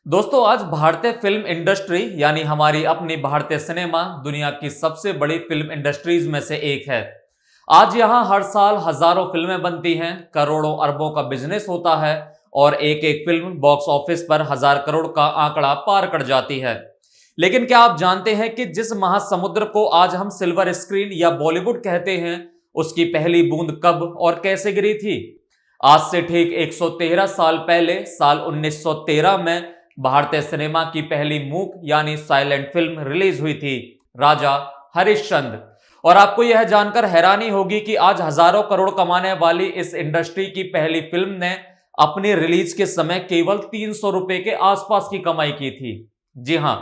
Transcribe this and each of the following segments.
दोस्तों, आज भारतीय फिल्म इंडस्ट्री यानी हमारी अपनी भारतीय सिनेमा दुनिया की सबसे बड़ी फिल्म इंडस्ट्रीज में से एक है। आज यहाँ हर साल हजारों फिल्में बनती हैं, करोड़ों अरबों का बिजनेस होता है और एक एक फिल्म बॉक्स ऑफिस पर 1,000 करोड़ का आंकड़ा पार कर जाती है। लेकिन क्या आप जानते हैं कि जिस महासमुद्र को आज हम सिल्वर स्क्रीन या बॉलीवुड कहते हैं, उसकी पहली बूंद कब और कैसे गिरी थी? आज से ठीक 113 साल पहले साल 1913 में भारतीय सिनेमा की पहली मूक यानी साइलेंट फिल्म रिलीज हुई थी, राजा हरिश्चंद्र। और आपको यह जानकर हैरानी होगी कि आज हजारों करोड़ कमाने वाली इस इंडस्ट्री की पहली फिल्म ने अपनी रिलीज के समय केवल 300 रुपए के आसपास की कमाई की थी। जी हां,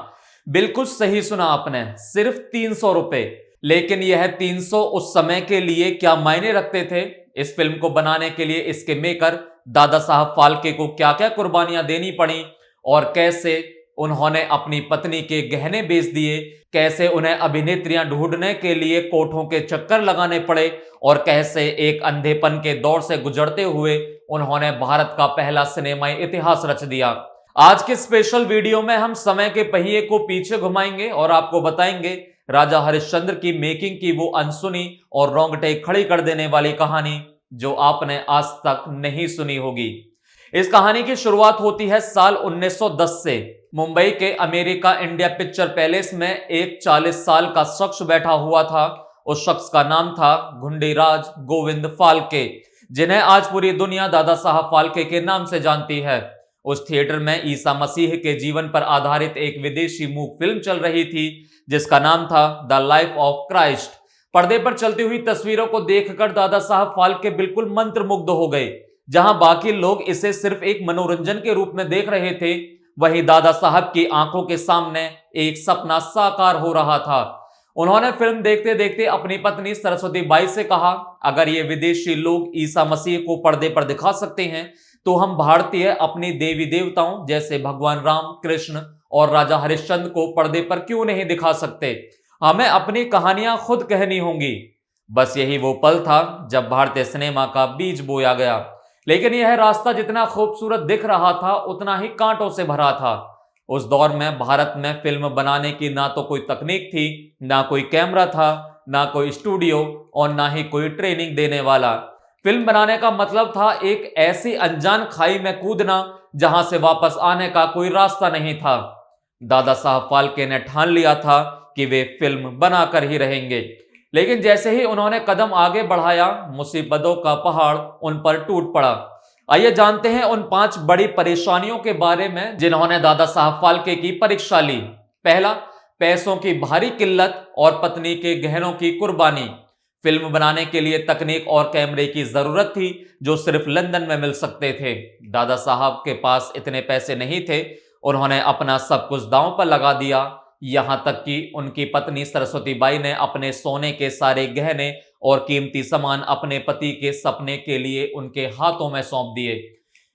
बिल्कुल सही सुना आपने, सिर्फ 300 रुपए। लेकिन यह 300 उस समय के लिए क्या मायने रखते थे? इस फिल्म को बनाने के लिए इसके मेकर दादा साहब फाल्के को क्या क्या कुर्बानियां देनी पड़ी और कैसे उन्होंने अपनी पत्नी के गहने बेच दिए, कैसे उन्हें अभिनेत्रियां ढूंढने के लिए कोठों के चक्कर लगाने पड़े और कैसे एक अंधेपन के दौर से गुजरते हुए उन्होंने भारत का पहला सिनेमाई इतिहास रच दिया। आज के स्पेशल वीडियो में हम समय के पहिए को पीछे घुमाएंगे और आपको बताएंगे राजा हरिश्चंद्र की मेकिंग की वो अनसुनी और रोंगटे खड़ी कर देने वाली कहानी जो आपने आज तक नहीं सुनी होगी। इस कहानी की शुरुआत होती है साल 1910 से। मुंबई के अमेरिका इंडिया पिक्चर पैलेस में एक 40 साल का शख्स बैठा हुआ था। उस शख्स का नाम था घुंडीराज गोविंद फाल्के, जिन्हें आज पूरी दुनिया दादा साहब फाल्के के नाम से जानती है। उस थिएटर में ईसा मसीह के जीवन पर आधारित एक विदेशी मूक फिल्म चल रही थी जिसका नाम था द लाइफ ऑफ क्राइस्ट। पर्दे पर चलती हुई तस्वीरों को देखकर दादा साहब फाल्के बिल्कुल मंत्रमुग्ध हो गए। जहां बाकी लोग इसे सिर्फ एक मनोरंजन के रूप में देख रहे थे, वहीं दादा साहब की आंखों के सामने एक सपना साकार हो रहा था। उन्होंने फिल्म देखते देखते अपनी पत्नी सरस्वती बाई से कहा, अगर ये विदेशी लोग ईसा मसीह को पर्दे पर दिखा सकते हैं तो हम भारतीय अपनी देवी देवताओं जैसे भगवान राम, कृष्ण और राजा हरिश्चंद्र को पर्दे पर क्यों नहीं दिखा सकते? हमें अपनी कहानियां खुद कहनी होंगी। बस यही वो पल था जब भारतीय सिनेमा का बीज बोया गया। लेकिन यह रास्ता जितना खूबसूरत दिख रहा था उतना ही कांटों से भरा था। उस दौर में भारत में फिल्म बनाने की ना तो कोई तकनीक थी, ना कोई कैमरा था, ना कोई स्टूडियो और ना ही कोई ट्रेनिंग देने वाला। फिल्म बनाने का मतलब था एक ऐसी अनजान खाई में कूदना जहां से वापस आने का कोई रास्ता नहीं था। दादा साहब फाल्के ने ठान लिया था कि वे फिल्म बनाकर ही रहेंगे। लेकिन जैसे ही उन्होंने कदम आगे बढ़ाया, मुसीबतों का पहाड़ उन पर टूट पड़ा। आइए जानते हैं उन 5 बड़ी परेशानियों के बारे में जिन्होंने दादा साहब फाल्के की परीक्षा ली। पहला, पैसों की भारी किल्लत और पत्नी के गहनों की कुर्बानी। फिल्म बनाने के लिए तकनीक और कैमरे की जरूरत थी जो सिर्फ लंदन में मिल सकते थे। दादा साहब के पास इतने पैसे नहीं थे। उन्होंने अपना सब कुछ दांव पर लगा दिया। यहां तक कि उनकी पत्नी सरस्वती बाई ने अपने सोने के सारे गहने और कीमती सामान अपने पति के सपने के लिए उनके हाथों में सौंप दिए।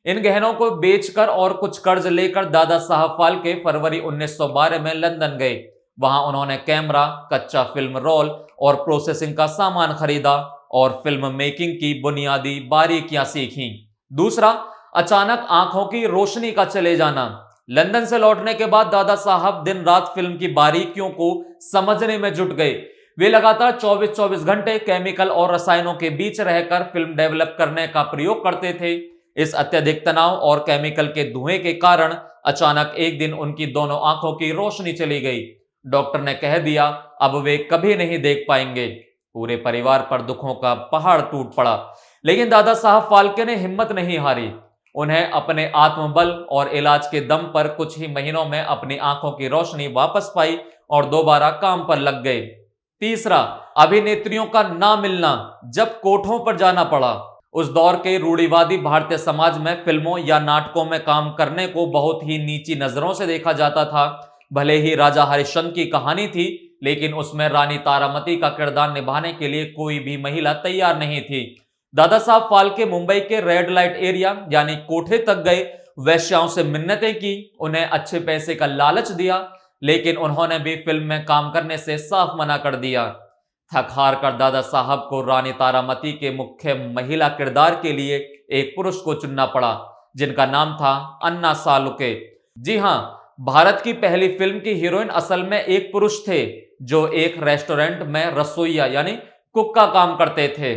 इन गहनों को बेचकर और कुछ कर्ज लेकर दादा साहब फाल्के फरवरी 1912 में लंदन गए। वहां उन्होंने कैमरा, कच्चा फिल्म रोल और प्रोसेसिंग का सामान खरीदा और फिल्म मेकिंग की बुनियादी बारीकियां सीखी। दूसरा, अचानक आंखों की रोशनी का चले जाना। लंदन से लौटने के बाद दादा साहब दिन रात फिल्म की बारीकियों को समझने में जुट गए। वे लगातार 24-24 घंटे केमिकल और रसायनों के बीच रहकर फिल्म डेवलप करने का प्रयोग करते थे। इस अत्यधिक तनाव और केमिकल के धुएं के कारण अचानक एक दिन उनकी दोनों आंखों की रोशनी चली गई। डॉक्टर ने कह दिया अब वे कभी नहीं देख पाएंगे। पूरे परिवार पर दुखों का पहाड़ टूट पड़ा। लेकिन दादा साहब फाल्के ने हिम्मत नहीं हारी। उन्हें अपने आत्मबल और इलाज के दम पर कुछ ही महीनों में अपनी आंखों की रोशनी वापस पाई और दोबारा काम पर लग गए। तीसरा, अभिनेत्रियों का ना मिलना। जब कोठों पर जाना पड़ा। उस दौर के रूढ़िवादी भारतीय समाज में फिल्मों या नाटकों में काम करने को बहुत ही नीची नजरों से देखा जाता था। भले ही राजा हरिश्चंद्र की कहानी थी, लेकिन उसमें रानी तारामती का किरदार निभाने के लिए कोई भी महिला तैयार नहीं थी। दादा साहब फाल्के मुंबई के रेड लाइट एरिया यानी कोठे तक गए, वेश्याओं से मिन्नतें की, उन्हें अच्छे पैसे का लालच दिया, लेकिन उन्होंने भी फिल्म में काम करने से साफ मना कर दिया। थक हार कर दादा साहब को रानी तारामती के मुख्य महिला किरदार के लिए एक पुरुष को चुनना पड़ा जिनका नाम था अन्ना सालुके। जी हां, भारत की पहली फिल्म की हीरोइन असल में एक पुरुष थे जो एक रेस्टोरेंट में रसोइया यानी कुक का काम करते थे।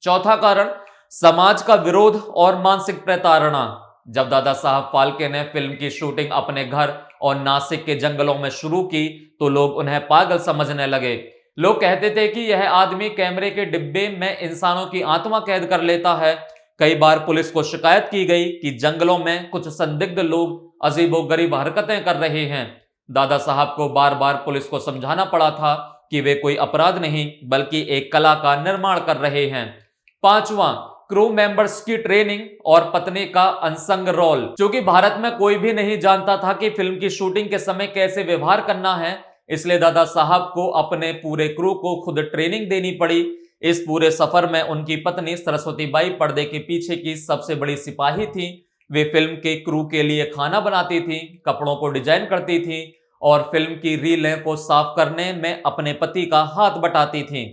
चौथा कारण, समाज का विरोध और मानसिक प्रताड़ना। जब दादा साहब फाल्के ने फिल्म की शूटिंग अपने घर और नासिक के जंगलों में शुरू की तो लोग उन्हें पागल समझने लगे। लोग कहते थे कि यह आदमी कैमरे के डिब्बे में इंसानों की आत्मा कैद कर लेता है। कई बार पुलिस को शिकायत की गई कि जंगलों में कुछ संदिग्ध लोग अजीबोगरीब हरकतें कर रहे हैं। दादा साहब को बार बार पुलिस को समझाना पड़ा था कि वे कोई अपराध नहीं बल्कि एक कला का निर्माण कर रहे हैं। पांचवा, क्रू मेंबर्स की ट्रेनिंग और पत्नी का अनसंग रोल। क्योंकि भारत में कोई भी नहीं जानता था कि फिल्म की शूटिंग के समय कैसे व्यवहार करना है, इसलिए दादा साहब को अपने पूरे क्रू को खुद ट्रेनिंग देनी पड़ी। इस पूरे सफर में उनकी पत्नी सरस्वती बाई पर्दे के पीछे की सबसे बड़ी सिपाही थी। वे फिल्म के क्रू के लिए खाना बनाती थी, कपड़ों को डिजाइन करती थी और फिल्म की रीलें को साफ करने में अपने पति का हाथ बटाती थी।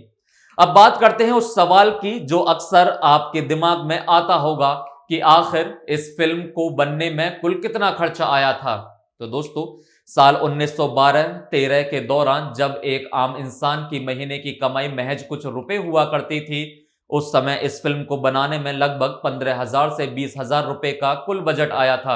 अब बात करते हैं उस सवाल की जो अक्सर आपके दिमाग में आता होगा कि आखिर इस फिल्म को बनने में कुल कितना खर्चा आया था। तो दोस्तों, साल 1912-13 के दौरान जब एक आम इंसान की महीने की कमाई महज कुछ रुपए हुआ करती थी, उस समय इस फिल्म को बनाने में लगभग 15,000 से 20,000 रुपए का कुल बजट आया था।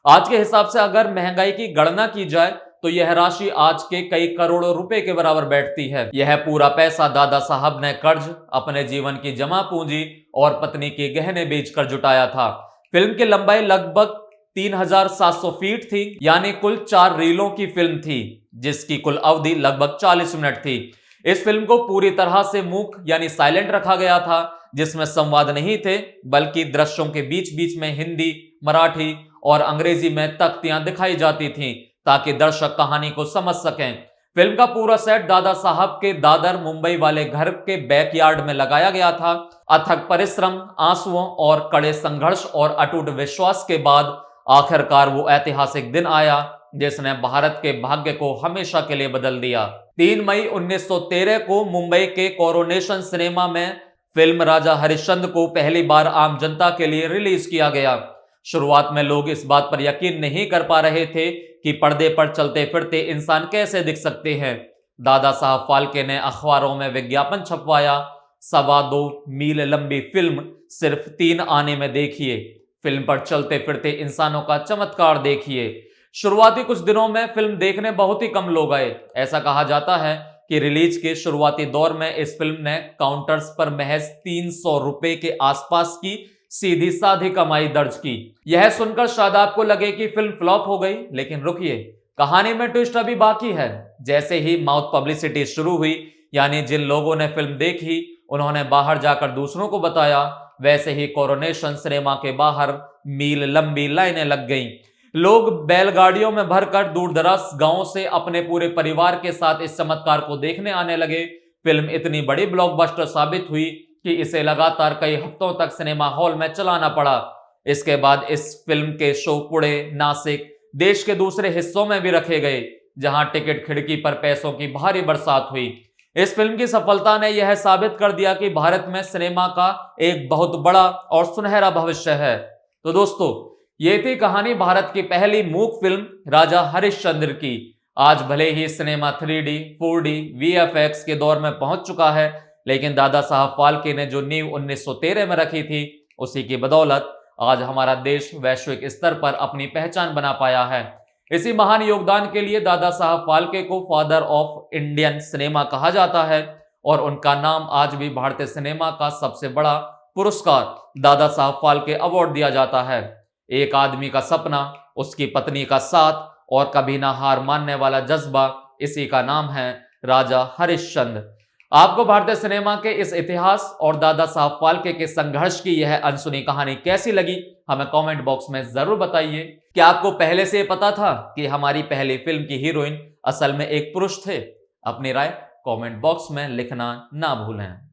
आज के हिसाब से अगर महंगाई की गणना की जाए तो यह राशि आज के कई करोड़ों रुपए के बराबर बैठती है। यह पूरा पैसा दादा साहब ने कर्ज, अपने जीवन की जमा पूंजी और पत्नी के गहने बेचकर जुटाया था। फिल्म की लंबाई लगभग 3,700 फीट थी, यानी कुल 4 रीलों की फिल्म थी, जिसकी कुल अवधि लगभग 40 मिनट थी। इस फिल्म को पूरी तरह से मूक यानी साइलेंट रखा गया था, जिसमें संवाद नहीं थे बल्कि दृश्यों के बीच बीच में हिंदी, मराठी और अंग्रेजी में तख्तियां दिखाई जाती थीं ताकि दर्शक कहानी को समझ सकें। फिल्म का पूरा सेट दादा साहब के दादर मुंबई वाले घर के बैकयार्ड में लगाया गया था। अथक परिश्रम, आंसुओं और कड़े संघर्ष और अटूट विश्वास के बाद आखिरकार वो ऐतिहासिक दिन आया जिसने भारत के भाग्य को हमेशा के लिए बदल दिया। 3 मई 1913 को मुंबई के कोरोनेशन सिनेमा में फिल्म राजा हरिश्चंद्र को पहली बार आम जनता के लिए रिलीज किया गया। शुरुआत में लोग इस बात पर यकीन नहीं कर पा रहे थे कि पर्दे पर चलते फिरते इंसान कैसे दिख सकते हैं। दादा साहब फाल्के ने अखबारों में विज्ञापन छपवाया, 2.25 मील लंबी फिल्म सिर्फ 3 आने में देखिए, फिल्म पर चलते फिरते इंसानों का चमत्कार देखिए। शुरुआती कुछ दिनों में फिल्म देखने बहुत ही कम लोग आए। ऐसा कहा जाता है कि रिलीज के शुरुआती दौर में इस फिल्म ने काउंटर्स पर महज 300 रुपए के आसपास की सीधी साधी कमाई दर्ज की। यह सुनकर शायद आपको लगे कि फिल्म फ्लॉप हो गई, लेकिन रुकिए, कहानी में ट्विस्ट अभी बाकी है। जैसे ही माउथ पब्लिसिटी शुरू हुई, यानी जिन लोगों ने फिल्म देखी उन्होंने बाहर जाकर दूसरों को बताया, वैसे ही कोरोनेशन सिनेमा के बाहर मील लंबी लाइनें लग गईं। लोग बैलगाड़ियों में भरकर दूर दराज गांवों से अपने पूरे परिवार के साथ इस चमत्कार को देखने आने लगे। फिल्म इतनी बड़ी ब्लॉकबस्टर साबित हुई कि इसे लगातार कई हफ्तों तक सिनेमा हॉल में चलाना पड़ा। इसके बाद इस फिल्म के शो पुणे, नासिक, देश के दूसरे हिस्सों में भी रखे गए, जहां टिकट खिड़की पर पैसों की भारी बरसात हुई। इस फिल्म की सफलता ने यह साबित कर दिया कि भारत में सिनेमा का एक बहुत बड़ा और सुनहरा भविष्य है। तो दोस्तों, ये थी कहानी भारत की पहली मूक फिल्म राजा हरिश्चंद्र की। आज भले ही सिनेमा 3D, 4D, VFX के दौर में पहुंच चुका है, लेकिन दादा साहब फाल्के ने जो नींव 1913 में रखी थी, उसी की बदौलत आज हमारा देश वैश्विक स्तर पर अपनी पहचान बना पाया है। इसी महान योगदान के लिए दादा साहब फाल्के को फादर ऑफ इंडियन सिनेमा कहा जाता है और उनका नाम आज भी भारतीय सिनेमा का सबसे बड़ा पुरस्कार दादा साहब फाल्के अवार्ड दिया जाता है। एक आदमी का सपना, उसकी पत्नी का साथ और कभी ना हार मानने वाला जज्बा, इसी का नाम है राजा हरिश्चंद्र। आपको भारतीय सिनेमा के इस इतिहास और दादा साहब फाल्के के संघर्ष की यह अनसुनी कहानी कैसी लगी, हमें कमेंट बॉक्स में जरूर बताइए। क्या आपको पहले से पता था कि हमारी पहली फिल्म की हीरोइन असल में एक पुरुष थे? अपनी राय कमेंट बॉक्स में लिखना ना भूलें।